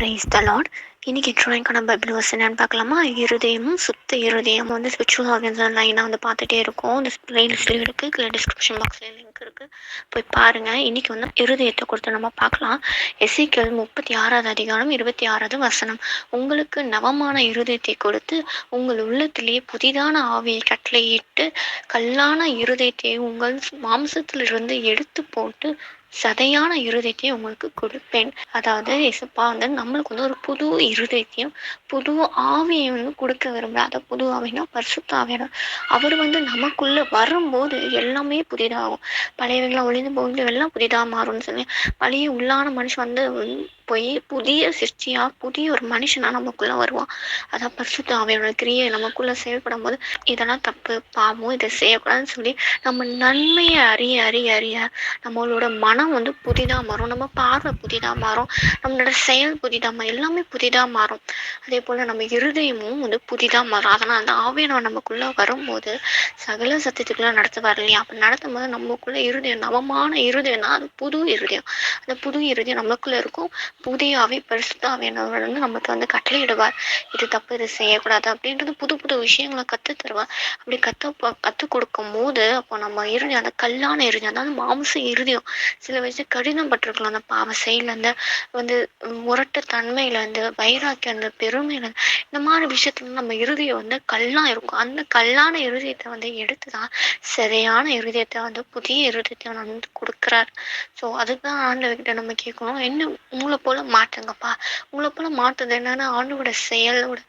Praise the Lord. இன்னைக்கு ட்ராயிங்கான Bible வசனம் என்னன்னு பார்க்கலாமா? இருதயமும் சுத்த இருதயம் வந்து ஸ்பிரிச்சுவல் ஆர்கன்ஸ் லைனாக வந்து பார்த்துட்டே இருக்கும். இந்த பிளேலிஸ்ட்ல இருக்குது, கீழே டிஸ்கிரிப்ஷன் பாக்ஸில் லிங்க் இருக்குது, போய் பாருங்கள். இன்னைக்கு வந்து இருதயத்தை கொடுத்து நம்ம பார்க்கலாம். எசேக்கியேல் 36 உங்களுக்கு நவமான இருதயத்தை கொடுத்து உங்கள் உள்ளத்திலேயே புதிதான ஆவியை கட்டளையிட்டு கல்லான இருதயத்தை உங்கள் மாம்சத்திலிருந்து எடுத்து போட்டு சதையான இருதயத்தை உங்களுக்கு கொடுப்பேன். அதாவது இயேசுப்பா வந்து நம்மளுக்கு வந்து ஒரு புது இருதயத்தையும் புது ஆவியை வந்து கொடுக்க விரும்புகிறார். அதை புது ஆவினா பரிசுத்த ஆவியானவர். அவர் வந்து நமக்குள்ள வரும்போது எல்லாமே புதிதாகும். பழையவங்களாம் ஒளிந்து போகுது, எல்லாம் புதிதாக மாறும்னு சொல்லி பழைய உள்ளான மனுஷன் வந்து போய் புதிய சிருஷ்டியா புதிய ஒரு மனுஷனா நமக்குள்ள வருவான். அதான் பரிசுத்த ஆவியோட கிரியை நமக்குள்ள செயல்படும் போது இதெல்லாம் தப்பு, பாவம், இதை செய்யக்கூடாதுன்னு சொல்லி நம்ம நன்மையை அறிய அறிய அறிய நம்மளோட மனம் வந்து புதிதாக மாறும், நம்ம பார்வை புதிதாக மாறும், நம்மளோட செயல் புதிதாக மாறும், எல்லாமே புதிதாக மாறும். அதே போல் நம்ம இருதயமும் வந்து புதிதாக மாறும். அதனால் அந்த ஆவியானவர் நமக்குள்ளே வரும்போது சகல சத்தியத்துக்குள்ளே நடத்துவார் இல்லையா? அப்போ நடத்தும் போது நமக்குள்ள இருதயம் நவமான இருதயம்னா அது புது இருதயம். அந்த புது இருதயம் நமக்குள்ளே இருக்கும். புதிய ஆவி பரிசுத்த ஆவியானவர் வந்து நமக்கு வந்து கட்டளையிடுவார். இது தப்பு, இது செய்யக்கூடாது அப்படின்றது புது புது விஷயங்களை கற்று தருவார். அப்படி கற்றுக் கொடுக்கும் போது அப்போ நம்ம இருதயம் அந்த கல்லான இருதயம், அதாவது மாம்ச இருதயம் சில வயசு கடினப்பட்டிருக்கலாம். அந்த பாவ செயலேருந்து வந்து முரட்டு தன்மையிலேருந்து வைராக்கியம், பெருமையிலேருந்து இந்த மாதிரி விஷயத்துல நம்ம இருதயம் வந்து கல்லாக இருக்கும். அந்த கல்லான இருதயத்தை வந்து எடுத்து தான் சரியான இருதயத்தை வந்து புதிய இருதயத்தை வந்து கொடுக்குறார். ஸோ அதுதான் ஆண்டவர்கிட்ட நம்ம கேட்கணும், என்ன உங்களை போல மாற்றுங்கப்பா. உங்களை போல மாற்றுறது என்னன்னா ஆண்டோட செயலோட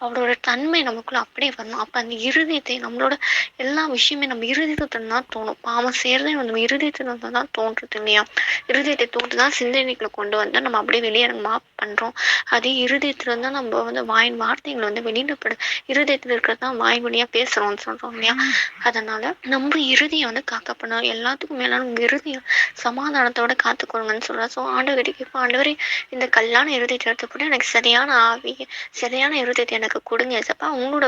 அவரோட தன்மை நமக்குள்ள அப்படியே வரணும். அப்போ அந்த இருதயத்தை நம்மளோட எல்லா விஷயமே நம்ம இருதயத்துல தான் தோணும். பாவம் செய்யறதே நம்ம இருதயத்துல தான் தோன்றுறது இல்லையா? இருதயத்தை தோன்று தான் சிந்தனைகளை கொண்டு வந்து நம்ம அப்படியே வெளியரங்கமா பண்றோம். அதே இருதயத்துல இருந்தா நம்ம வந்து வாயின் வார்த்தைகளை வந்து வெளியிடப்படுது. இருதயத்துல இருக்கிறது தான் வாய் வழியா பேசுறோம்னு சொல்றோம் இல்லையா? அதனால நம்ம இருதயம் வந்து காக்கப்படணும். எல்லாத்துக்கும் மேல நம்ம இருதயம் சமாதானத்தோட காத்துக்கொள்ளுங்கன்னு சொல்றோம். ஸோ ஆண்டவரே கேட்போம், ஆண்டவரே இந்த கல்லான இருதயத்தை எடுத்து போட்டு எனக்கு சரியான ஆவியை சரியான இருதயத்தை எனக்கு கொடுங்க ஏசப்பா. உங்களோட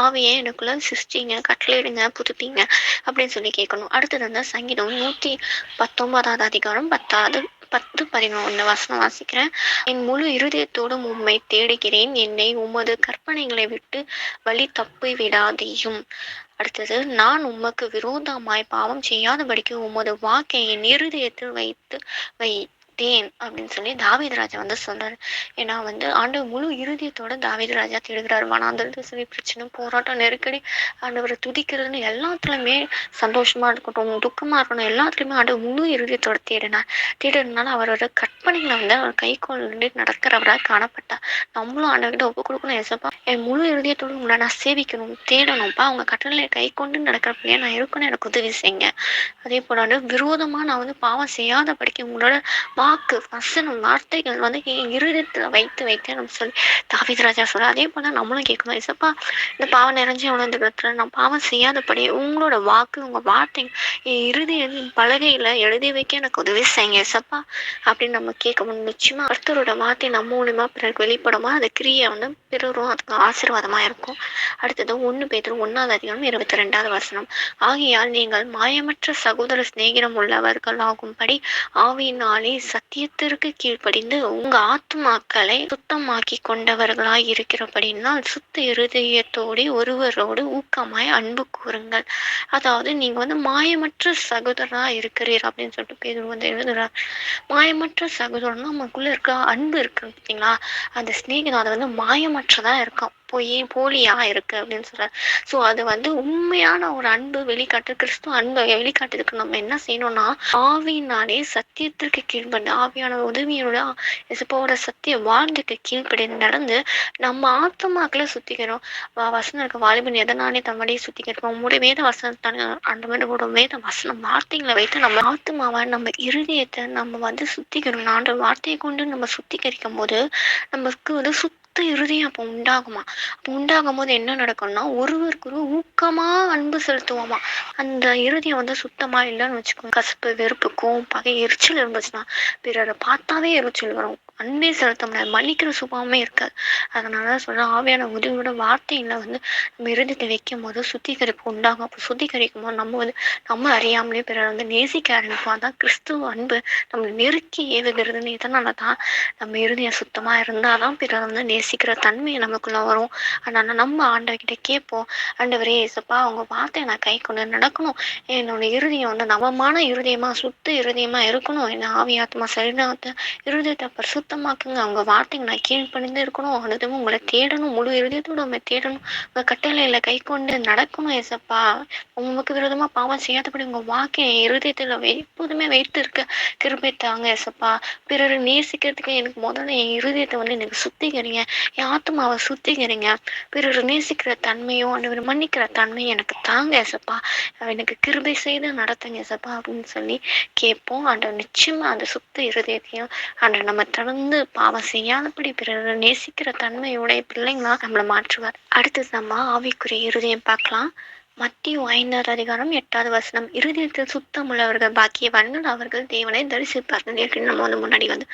ஆவியை எனக்குள்ள சிருஷ்டிங்க, கட்டளையிடுங்க, புதுப்பிங்க அப்படின்னு சொல்லி கேட்கணும். அடுத்தது வந்து சங்கீதம் 119 10-11 வாசிக்கிறேன். என் முழு இருதயத்தோடும் உம்மை தேடுகிறேன், என்னை உமது கற்பனைகளை விட்டு வழி தப்பி விடாதேயும். அடுத்தது, நான் உமக்கு விரோதமாய் பாவம் செய்யாதபடிக்கு உமது வாக்கை என் இருதயத்தில் வைத்தேன் அப்படின்னு சொல்லி தாவீது ராஜா வந்து சொல்றாரு. ஏன்னா வந்து ஆண்டவர் முழு இருதயத்தோட தாவீது ராஜா தேடுகிறார். வனாந்தரத்தில் சரி, பிரச்சனை, போராட்டம், நெருக்கடி, ஆண்டவரை துதிக்கிறதுன்னு எல்லாத்துலயுமே சந்தோஷமா இருக்கட்டும், துக்கமா இருக்கணும், எல்லாத்துலயுமே ஆண்டவர் முழு இருதயத்தோட தேடுறதுனால அவரோட கற்பனைகளை வந்து அவர் கை கொண்டு நடக்கிறவராக காணப்பட்டார். நம்மளும் ஆண்டவர்கிட்ட ஒப்பு கொடுக்கணும். ஏசப்பா, என் முழு இருதயத்தோடு உங்களை நான் சேவிக்கணும், தேடணும்ப்பா. அவங்க கட்டளை கை கொண்டு நடக்கிற பிள்ளையா நான் இருக்கணும், எனக்கு உதவி செய்யுங்க. அதே போல விரோதமா நான் வந்து பாவம் செய்யாத படிக்க உங்களோட வாக்கு வசனம் வார்த்தைகள் வந்து என் இருதயத்துல வைத்து நம்ம சொல்லி தாவீது ராஜா சொல்ற. அதே போல நம்மளும் கேட்கணும், ஏசப்பா இந்த பாவம் நிறைஞ்ச உணர்ந்துக்கிறதுல நான் பாவம் செய்யாதபடி உங்களோட வாக்கு உங்க வார்த்தை என் இருதய பலகையில எழுதி வைக்க எனக்கு உதவி செய்யுங்க ஏசப்பா அப்படின்னு நம்ம கேட்கணும். நிச்சயமா கர்த்தரோட வார்த்தை நம்ம மூலியமா பிறகு வெளிப்படுமா அந்த கிரியை வந்து பிறரும் அதுக்கு ஆசீர்வாதமா இருக்கும். அடுத்தது 1 பேதுரு 1:22 ஆகையால் நீங்கள் மாயமற்ற சகோதர சிநேகிதம் உள்ளவர்களாகும்படி ஆவியினாலே சத்தியத்திற்கு கீழ்ப்படிந்து உங்க ஆத்துமாக்களை சுத்தமாக்கி கொண்டவர்களாய் இருக்கிறபடினால் சுத்த இருதயத்தோடு ஒருவரோடு ஊக்கமாய் அன்பு கூறுங்கள். அதாவது நீங்க வந்து மாயமற்ற சகோதரா இருக்கிறீர் அப்படின்னு சொல்லிட்டு பேதுரு வந்து எழுதுறார். மாயமற்ற சகோதரன்னா நமக்குள்ள இருக்க அன்பு இருக்கு பார்த்தீங்களா, அந்த சிநேகிதம் அது வந்து மாயமற்றதா இருக்கும், போலியா இருக்கு அப்படின்னு சொல்றாரு. ஸோ அது வந்து உண்மையான ஒரு அன்பு வெளிக்காட்டு கிறிஸ்துவ அன்பை வெளிக்காட்டுறதுக்கு நம்ம என்ன செய்யணும்னா ஆவியினாலே சத்தியத்திற்கு கீழ்படிந்து ஆவியான உதவியோட இசப்பாவோட சத்திய வாழ்ந்துக்கு கீழ்ப்படி நடந்து நம்ம ஆத்மாக்களை சுத்திக்கிறோம். வசனம் இருக்க வாலிபன் எதனாலே தம்முடைய சுத்திக்கிறோம் உங்களுடைய வேத வசனத்தான அந்த மாதிரி வேத வசனம் வார்த்தைகளை வைத்து நம்ம ஆத்மாவை நம்ம இருதயத்தை நம்ம வந்து சுத்திக்கிறோம். அந்த வார்த்தையை கொண்டு நம்ம சுத்திகரிக்கும் போது நமக்கு வந்து இருதயம் அப்போ உண்டாகுமா. அப்போ உண்டாகும் போது என்ன நடக்கும்னா ஒருவருக்கு ஒரு ஊக்கமா அன்பு செலுத்துவோமா. அந்த இருதயம் வந்து சுத்தமா இல்லைன்னு வச்சுக்கோங்க, கசப்பு, வெறுப்பு, கோவம், பகை, எரிச்சல் இருந்துச்சுன்னா பிறரை பார்த்தாவே எரிச்சல் வரும். அன்பே செலுத்த முடியாது. மன்னிக்கிற சுபாவமே இருக்காது. அதனால தான் சொல்றேன், ஆவியான உதவியோட வார்த்தைகள வந்து நம்ம இருதயத்துல வைக்கும்போது சுத்திகரிப்பு உண்டாகும். அப்ப சுத்திகரிக்கும்போது நம்ம வந்து நம்ம அறியாமலே பிறரை வந்து நேசிக்க ஆரம்பிப்போம். அதான் கிறிஸ்துவ அன்பு நம்மள நெருக்கி ஏவுகிறதுன்னு. இதனால தான் நம்ம இருதயம் சுத்தமா இருந்தா தான் பிறரை வந்து நேசிக்கிற தன்மை நமக்குள்ள வரும். அதனால நம்ம ஆண்டவர்கிட்ட கேட்போம். ஆண்டவரே இயேசப்பா, உங்க வார்த்தைய நான் கைக்கொண்டு நடக்கணும். என்னோட இருதயம் வந்து நவமான இருதயமா, சுத்த இருதயமா இருக்கணும். என் ஆவி, ஆத்துமா, சரீரத்த இருதயத்த பரிசுத்தமாக்குங்க. உங்க வார்த்தைக்கு நான் கீழ்ப்படிந்து இருக்கணும். அனுதினமும் உங்களை தேடணும். முழு இருதயத்தோட உம்மை தேடணும். உங்க கட்டளையில கைக்கொண்டு நடக்கணும் ஏசப்பா. உமக்கு விரோதமா பாவம் செய்யாதபடி உங்க வாக்கை என் இருதயத்துல எப்போதுமே வைத்து இருக்க கிருபை தாங்க ஏசப்பா. பிறரை நேசிக்கிறதுக்கு எனக்கு முதல்ல என் இருதயத்தை வந்து எனக்கு சுத்திகரிங்க. என் ஆத்மாவை சுத்திகரிங்க. பிறரை நேசிக்கிற தன்மையும் ஆண்டவரை மன்னிக்கிற தன்மையும் எனக்கு தாங்க ஏசப்பா. எனக்கு கிருபை செய்து நடத்துங்க ஏசப்பா அப்படின்னு சொல்லி கேட்போம். ஆண்டவர் நிச்சயமா அந்த சுத்த இருதயத்தையும் ஆண்டவர் நம்ம தொடர்ந்து பாவம் செய்யாதபடி பிறரை நேசிக்கிற தன்மையுடைய பிள்ளைங்களா நம்மளை மாற்றுவார். அடுத்தது நம்ம ஆவிக்குரிய இருதயம் பார்க்கலாம். மத்தேயு 5:8 இருதயத்தில் சுத்தமுள்ளவர்கள் பாக்கியவான்கள், அவர்கள் தேவனை தரிசிப்பார்கள். ஏற்கனவே நம்ம வந்து முன்னாடி வந்து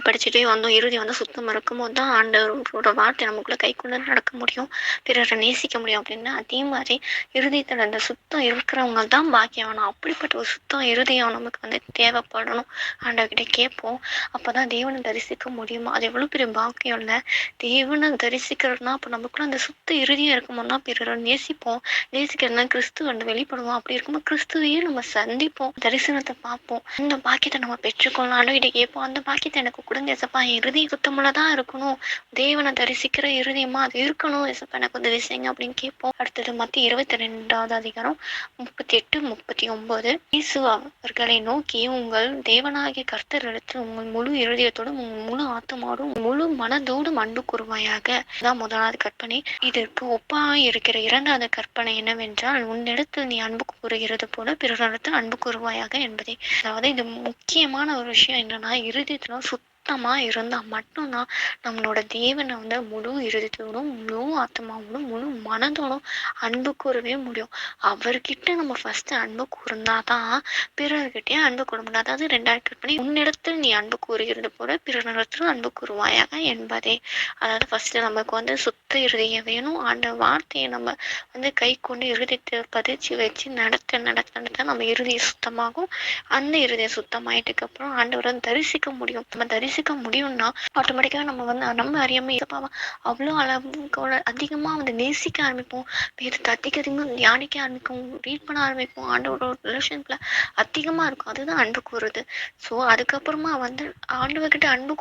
படிச்சுட்டே வந்தோம். இருதயம் வந்து சுத்தம் இருக்கும்போது தான் ஆண்டவரோட வார்த்தை நமக்குள்ள கைக்குள்ள நடக்க முடியும், பிறரை நேசிக்க முடியும் அப்படின்னு. அதே மாதிரி இருதயத்துல அந்த சுத்தம் இருக்கிறவங்க தான் பாக்கியவானும். அப்படிப்பட்ட ஒரு சுத்தம் இருதயம் நமக்கு வந்து தேவைப்படணும். ஆண்டவர்கிட்ட கேட்போம். அப்பதான் தேவனை தரிசிக்க முடியுமா? அது எவ்வளவு பெரிய பாக்கியம் இல்லை? தேவனை தரிசிக்கிறதுனா அப்ப நமக்குள்ள அந்த சுத்த இருதயம் இருக்கும்போது தான் பிறரை நேசிப்போம். நேசிக்கிறதுனா கிறிஸ்து வந்து வெளிப்படுவோம். அப்படி இருக்கும்போது கிறிஸ்துவையே நம்ம சந்திப்போம், தரிசனத்தை பார்ப்போம். அந்த பாக்கியத்தை நம்ம பெற்றுக்கொள்ளலாம். ஆண்டவர்கிட்ட கேட்போம். அந்த பாக்கியத்தை எனக்கு கொடுங்க ஏசப்பா. என் இருதயம் சுத்தமுள்ளதான் இருக்கணும். தேவனை தரிசிக்கிற இருதயமா அது இருக்கணும் ஏசப்பா, எனக்கு உதவி செய்யுங்க அப்படின்னு கேட்போம். அடுத்தது மத்தேயு 22:38 39. இயேசு அவர்களை நோக்கி, உங்கள் தேவனாகிய கர்த்தரிடத்தில் உங்கள் முழு இருதயத்தோடும் உங்கள் முழு ஆத்துமாவோடும் முழு மனதோடும் அன்பு கூறுவாயாக. இதான் முதலாவது கற்பனை. இதற்கு ஒப்பாய் இருக்கிற இரண்டாவது கற்பனை என்னவென்றால், உன்னிடத்தில் நீ அன்பு கூறுகிறது போல பிறரிடத்தில் அன்பு கூறுவாயாக என்பதே. அதாவது இது முக்கியமான ஒரு விஷயம் என்னன்னா, இருதயத்துல சுத்தமா இருந்தா மட்டும்தான் நம்மளோட தேவனை வந்து முழு இருதயத்தோடும் முழு ஆத்மாவோடும் முழு மனதோடும் அன்பு கூறவே முடியும். அவர்கிட்ட நம்ம ஃபர்ஸ்ட் அன்பு கூர்ந்தாதான் பிறர்கிட்டயும் அன்பு கூற முடியும். அதாவது ரெண்டாவது கற்பனை, உன்னிடத்தில் நீ அன்பு கூறுகிறது போல பிறரிடத்தில் அன்பு கூறுவாயாக என்பதே. அதாவது ஃபர்ஸ்ட் நமக்கு வந்து சுத்த இருதயம் வேணும். அந்த வார்த்தையை நம்ம வந்து கை கொண்டு இருதயத்தை பதிச்சு வச்சு நடத்த நம்ம இருதயம் சுத்தமாகும். அந்த இருதயம் சுத்தமாயிட்டுக்கு அப்புறம் ஆண்டவரை தரிசிக்க முடியும். நம்ம தரிசிக்க முடியும்னா ஆட்டோமேட்டிக்காக நம்ம வந்து நம்ம அறியாம இருப்பாவா அவ்வளோ அளவுக்கு அதிகமாக வந்து நேசிக்க ஆரம்பிப்போம். வேதத்தை அதிகமாக தியானிக்க ஆரம்பிக்கும், ரீட் பண்ண ஆரம்பிப்போம். ஆண்டவரோட ரிலேஷன்ல அதிகமாக இருக்கும். அதுதான் அன்பு கூறுறது. ஸோ அதுக்கப்புறமா வந்து ஆண்டவர்கிட்ட அன்பு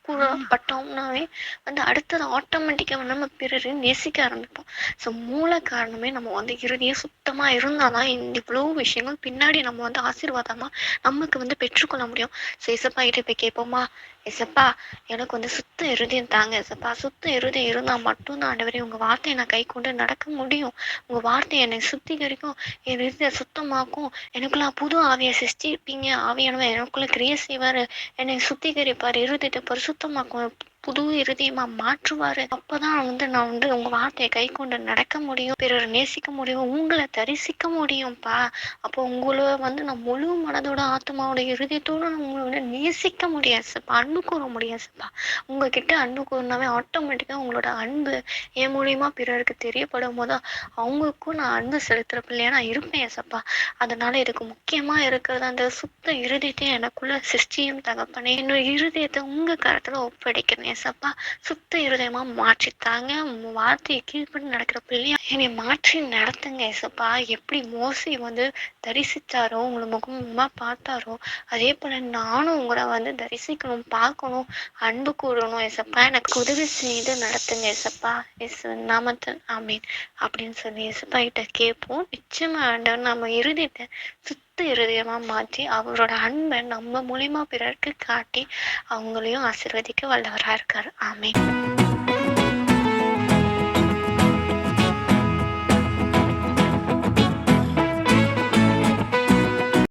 கூறப்பட்டோம்னாவே வந்து அடுத்தது ஆட்டோமேட்டிக்காக நம்ம பிறரை நேசிக்க ஆரம்பிப்போம். ஸோ மூல காரணமே நம்ம வந்து இருதயம் சுத்தமாக இருந்தால் தான் இந்த இவ்வளோ விஷயங்கள் பின்னாடி நம்ம வந்து ஆசீர்வாதமாக நமக்கு வந்து பெற்றுக்கொள்ள முடியும். ஸோ இசப்பா கிட்டே போய் கேட்போமா, இசப்பா எனக்கு வந்து சுத்த இருதயம் தாங்க இசப்பா. சுத்த இருதயம் இருந்தால் மட்டும்தான் ஆண்டவரே உங்கள் வார்த்தையை நான் கை கொண்டு நடக்க முடியும். உங்கள் வார்த்தை என்னை சுத்திகரிக்கும், என் இருதய சுத்தமாக்கும், எனக்குள்ள புது ஆவியை சிருஷ்டிப்பீங்க. ஆவியானவர் எனக்குள்ள கிரியை செய்வார், என்னை சுத்திகரிப்பார், இருதயத்தை பரிசுத்தமாக்கும், புது இருதயமா மாற்றுவாரு. அப்பதான் வந்து நான் வந்து உங்க வார்த்தையை கை கொண்டு நடக்க முடியும், பிறரை நேசிக்க முடியும், உங்களை தரிசிக்க முடியும்ப்பா. அப்போ உங்களை வந்து நான் முழு மனதோட ஆத்மாவோட இருதயத்தோட நான் உங்களை வந்து நேசிக்க முடியாதுப்பா, அன்பு கூற முடியாதுப்பா. உங்ககிட்ட அன்பு கூறினாவே ஆட்டோமேட்டிக்கா உங்களோட அன்பு என் மூலியமா பிறருக்கு தெரியப்படும் போது அவங்களுக்கும் நான் அன்பு செலுத்துற பிள்ளையா நான் இருப்பேன் ஏசப்பா. அதனால இதுக்கு முக்கியமா இருக்கிறது அந்த சுத்த இருதயத்தை எனக்குள்ள சிருஷ்டியும் தகப்பனே, என்னோட இருதயத்தை உங்க கருத்துல ஒப்படைக்கிறேன் ஏசப்பா. சுத்த இருதயமா மாற்றித்தாங்க. உங்க வார்த்தையை கீழ்படி நடக்கிற பிள்ளையா என்னை மாற்றி நடத்துங்க ஏசப்பா. எப்படி மோசே வந்து தரிசித்தாரோ, உங்களை முகமுகமா பார்த்தாரோ, அதே போல நானும் உங்களை வந்து தரிசிக்கணும், பார்க்கணும், அன்பு கூறணும் ஏசப்பா. எனக்கு உதவி செய்து நடத்துங்க ஏசப்பா. நாமத்தில் ஆமீன் அப்படின்னு சொல்லி ஏசப்பா கிட்ட கேட்போம். நிச்சயமா ஆண்டவர் நம்ம இருதயத்தை சுத்த இருதயமா மாற்றி அவரோட அன்பை நம்ம மூலியமா பிறருக்கு காட்டி அவங்களையும் ஆசீர்வதிக்க வல்லவரா இருக்காரு. ஆமீன்.